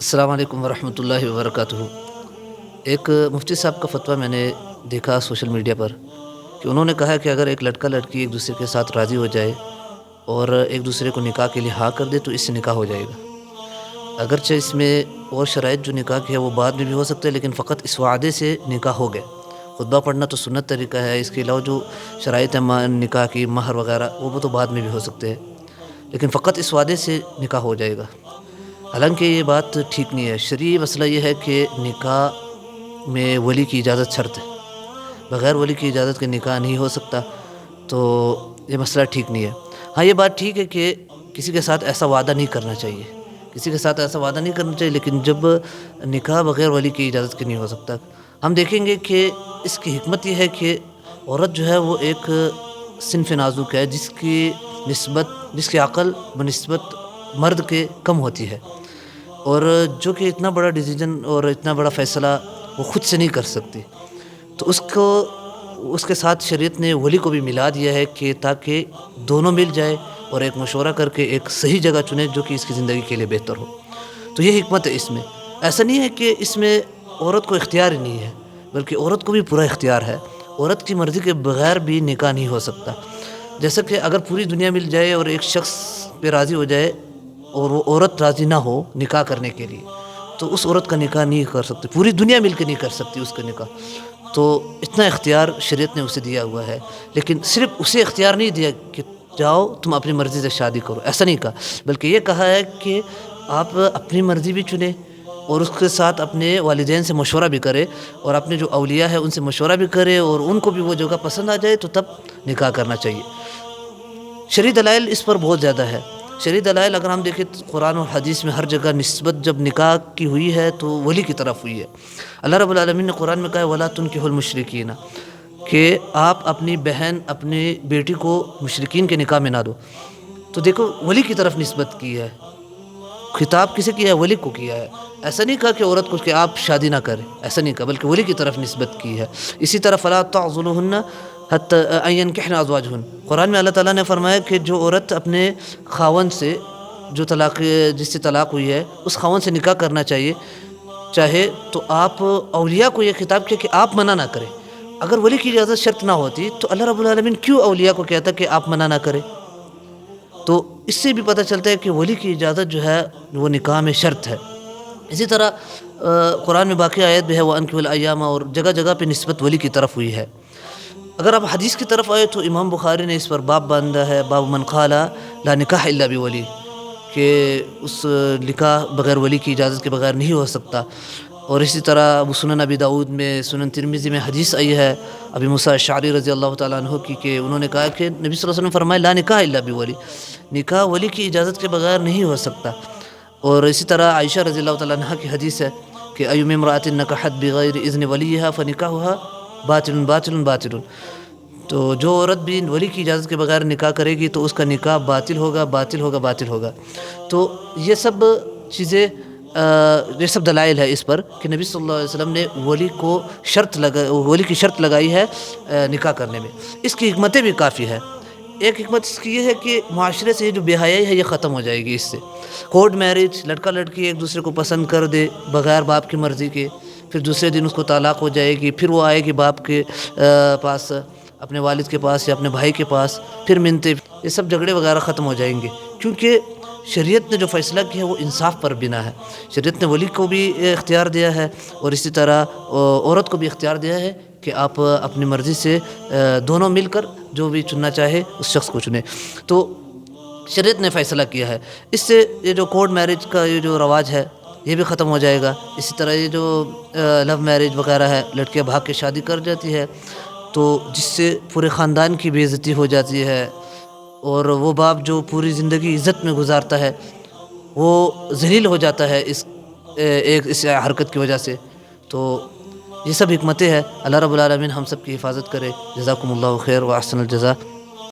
السلام علیکم ورحمۃ اللہ وبرکاتہ۔ ایک مفتی صاحب کا فتویٰ میں نے دیکھا سوشل میڈیا پر کہ انہوں نے کہا کہ اگر ایک لڑکا لڑکی ایک دوسرے کے ساتھ راضی ہو جائے اور ایک دوسرے کو نکاح کے لیے ہاں کر دے تو اس سے نکاح ہو جائے گا، اگرچہ اس میں اور شرائط جو نکاح کی ہے وہ بعد میں بھی ہو سکتا ہے، لیکن فقط اس وعدے سے نکاح ہو گیا۔ خطبہ پڑھنا تو سنت طریقہ ہے، اس کے علاوہ جو شرائط ہیں نکاح کی، مہر وغیرہ، وہ تو بعد میں بھی ہو سکتے ہیں، لیکن فقط اس وعدے سے نکاح ہو جائے گا۔ حالانکہ یہ بات ٹھیک نہیں ہے۔ شرعی مسئلہ یہ ہے کہ نکاح میں ولی کی اجازت شرط ہے، بغیر ولی کی اجازت کے نکاح نہیں ہو سکتا، تو یہ مسئلہ ٹھیک نہیں ہے۔ ہاں، یہ بات ٹھیک ہے کہ کسی کے ساتھ ایسا وعدہ نہیں کرنا چاہیے، کسی کے ساتھ ایسا وعدہ نہیں کرنا چاہیے، لیکن جب نکاح بغیر ولی کی اجازت کے نہیں ہو سکتا، ہم دیکھیں گے کہ اس کی حکمت یہ ہے کہ عورت جو ہے وہ ایک صنف نازک ہے جس کی عقل بنسبت مرد کے کم ہوتی ہے، اور جو کہ اتنا بڑا ڈیسیجن اور اتنا بڑا فیصلہ وہ خود سے نہیں کر سکتی، تو اس کے ساتھ شریعت نے ولی کو بھی ملا دیا ہے کہ تاکہ دونوں مل جائے اور ایک مشورہ کر کے ایک صحیح جگہ چنے جو کہ اس کی زندگی کے لیے بہتر ہو۔ تو یہ حکمت ہے اس میں۔ ایسا نہیں ہے کہ اس میں عورت کو اختیار ہی نہیں ہے، بلکہ عورت کو بھی پورا اختیار ہے۔ عورت کی مرضی کے بغیر بھی نکاح نہیں ہو سکتا۔ جیسا کہ اگر پوری دنیا مل جائے اور ایک شخص پہ راضی ہو جائے اور وہ عورت راضی نہ ہو نکاح کرنے کے لیے، تو اس عورت کا نکاح نہیں کر سکتی، پوری دنیا مل کے نہیں کر سکتی اس کا نکاح۔ تو اتنا اختیار شریعت نے اسے دیا ہوا ہے، لیکن صرف اسے اختیار نہیں دیا کہ جاؤ تم اپنی مرضی سے شادی کرو، ایسا نہیں کہا، بلکہ یہ کہا ہے کہ آپ اپنی مرضی بھی چنیں اور اس کے ساتھ اپنے والدین سے مشورہ بھی کرے اور اپنے جو اولیاء ہیں ان سے مشورہ بھی کرے، اور ان کو بھی وہ جگہ پسند آ جائے تو تب نکاح کرنا چاہیے۔ شرعی دلائل اس پر بہت زیادہ ہے۔ شرعی دلائل اگر ہم دیکھیں تو قرآن و حدیث میں ہر جگہ نسبت جب نکاح کی ہوئی ہے تو ولی کی طرف ہوئی ہے۔ اللہ رب العالمین نے قرآن میں کہا ہے وَلَا تُنْكِحُوا الْمُشْرِكِينَ، کہ آپ اپنی بہن اپنی بیٹی کو مشرکین کے نکاح میں نہ دو۔ تو دیکھو ولی کی طرف نسبت کی ہے، خطاب کسے کیا ہے؟ ولی کو کیا ہے۔ ایسا نہیں کہا کہ عورت کو کہ آپ شادی نہ کریں، ایسا نہیں کہا، بلکہ ولی کی طرف نسبت کی ہے۔ اسی طرح فَلَا تَعْضُلُوهُنَّ حتی ان ينکحن ازواجهن، قرآن میں اللہ تعالیٰ نے فرمایا کہ جو عورت اپنے خاوند سے جس سے طلاق ہوئی ہے اس خاوند سے نکاح کرنا چاہے تو آپ اولیاء کو یہ خطاب کیا کہ آپ منع نہ کریں۔ اگر ولی کی اجازت شرط نہ ہوتی تو اللہ رب العالمین کیوں اولیاء کو کہتا کہ آپ منع نہ کریں؟ تو اس سے بھی پتہ چلتا ہے کہ ولی کی اجازت جو ہے وہ نکاح میں شرط ہے۔ اسی طرح قرآن میں باقی آیت بھی ہے وَأَنكِحُوا الْأَيَامَ، اور جگہ جگہ پہ نسبت ولی کی طرف ہوئی ہے۔ اگر آپ حدیث کی طرف آئے تو امام بخاری نے اس پر باب باندھا ہے، باب من قال لا نکاح الا بولی، کہ اس نکاح بغیر ولی کی اجازت کے بغیر نہیں ہو سکتا۔ اور اسی طرح ابو سنن ابی داؤد میں، سنن ترمذی میں حدیث آئی ہے ابی موسیٰ اشعری رضی اللہ تعالیٰ عنہ کی، کہ انہوں نے کہا کہ نبی صلی اللہ علیہ وسلم فرمائے لا نکاح الا بولی، نکاح ولی کی اجازت کے بغیر نہیں ہو سکتا۔ اور اسی طرح عائشہ رضی اللہ تعالیٰ عنہ کی حدیث ہے کہ ایما امرأۃ نکحت بغیر اذن ولیہا فنکاحها باطل باطل باطل، تو جو عورت بھی ولی کی اجازت کے بغیر نکاح کرے گی تو اس کا نکاح باطل ہوگا باطل ہوگا باطل ہوگا۔ تو یہ سب چیزیں یہ سب دلائل ہے اس پر کہ نبی صلی اللہ علیہ وسلم نے ولی کی شرط لگائی ہے نکاح کرنے میں۔ اس کی حکمتیں بھی کافی ہے۔ ایک حکمت اس کی یہ ہے کہ معاشرے سے یہ جو بے حیائی ہے یہ ختم ہو جائے گی اس سے۔ کورٹ میرج، لڑکا لڑکی ایک دوسرے کو پسند کر دے بغیر باپ کی مرضی کے، پھر دوسرے دن اس کو طلاق ہو جائے گی، پھر وہ آئے گی باپ کے پاس، اپنے والد کے پاس یا اپنے بھائی کے پاس، پھر منتے، یہ سب جھگڑے وغیرہ ختم ہو جائیں گے، کیونکہ شریعت نے جو فیصلہ کیا ہے وہ انصاف پر بنا ہے۔ شریعت نے ولی کو بھی اختیار دیا ہے اور اسی طرح عورت کو بھی اختیار دیا ہے کہ آپ اپنی مرضی سے دونوں مل کر جو بھی چننا چاہے اس شخص کو چنے۔ تو شریعت نے فیصلہ کیا ہے، اس سے یہ جو کورٹ میرج کا یہ جو رواج ہے یہ بھی ختم ہو جائے گا۔ اسی طرح یہ جو لو میرج وغیرہ ہے، لڑکیاں بھاگ کے شادی کر جاتی ہے تو جس سے پورے خاندان کی بے عزتی ہو جاتی ہے، اور وہ باپ جو پوری زندگی عزت میں گزارتا ہے وہ ذلیل ہو جاتا ہے اس حرکت کی وجہ سے۔ تو یہ سب حکمتیں ہیں۔ اللہ رب العالمین ہم سب کی حفاظت کرے۔ جزاکم اللہ خیر و احسن الجزاء۔